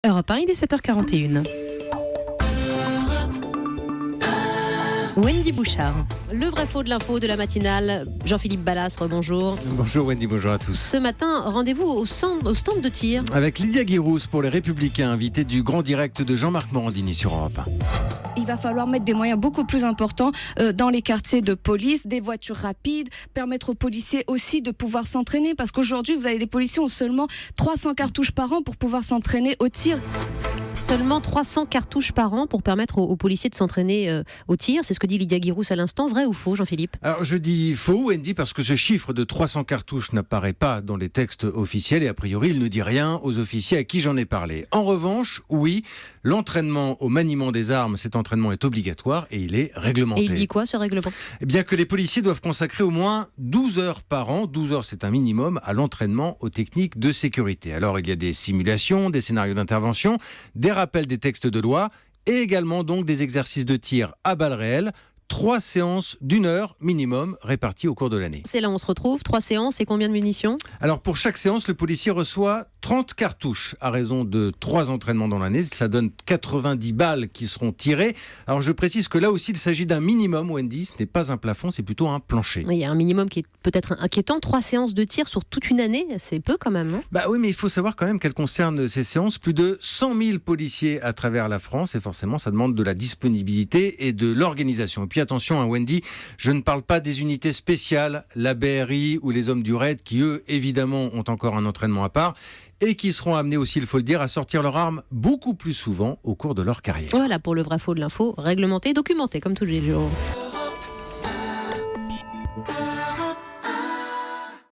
Europe 1, il est 7h41. Wendy Bouchard. Le vrai faux de l'info de la matinale. Jean-Philippe Ballas, bonjour. Bonjour Wendy, bonjour à tous. Ce matin, rendez-vous au stand de tir. Avec Lydia Guirousse pour les Républicains, invité du grand direct de Jean-Marc Morandini sur Europe 1. Il va falloir mettre des moyens beaucoup plus importants dans les quartiers de police, des voitures rapides, permettre aux policiers aussi de pouvoir s'entraîner. Parce qu'aujourd'hui, les policiers ont seulement 300 cartouches par an pour pouvoir s'entraîner au tir. Seulement 300 cartouches par an pour permettre aux policiers de s'entraîner au tir. C'est ce que dit Lydia Guirousse à l'instant. Vrai ou faux, Jean-Philippe ? Alors je dis faux, Wendy, parce que ce chiffre de 300 cartouches n'apparaît pas dans les textes officiels et a priori il ne dit rien aux officiers à qui j'en ai parlé. En revanche, oui, l'entraînement au maniement des armes, cet entraînement est obligatoire et il est réglementé. Et il dit quoi ce règlement ? Eh bien que les policiers doivent consacrer au moins 12 heures par an, 12 heures c'est un minimum, à l'entraînement aux techniques de sécurité. Alors il y a des simulations, des scénarios d'intervention, des rappels des textes de loi et également donc des exercices de tir à balles réelles. 3 séances d'1 heure minimum réparties au cours de l'année. C'est là où on se retrouve. 3 séances et combien de munitions ? Alors pour chaque séance, le policier reçoit 30 cartouches à raison de 3 entraînements dans l'année. Ça donne 90 balles qui seront tirées. Alors je précise que là aussi il s'agit d'un minimum, Wendy. Ce n'est pas un plafond, c'est plutôt un plancher. Il y a un minimum qui est peut-être inquiétant. 3 séances de tir sur toute une année, c'est peu quand même, non ? Bah oui, mais il faut savoir quand même qu'elles concernent ces séances plus de 100 000 policiers à travers la France et forcément ça demande de la disponibilité et de l'organisation. Et puis attention, Wendy, je ne parle pas des unités spéciales, la BRI ou les hommes du RAID qui eux évidemment ont encore un entraînement à part et qui seront amenés aussi, il faut le dire, à sortir leurs armes beaucoup plus souvent au cours de leur carrière. Voilà pour le vrai faux de l'info, réglementé, documenté comme tous les jours.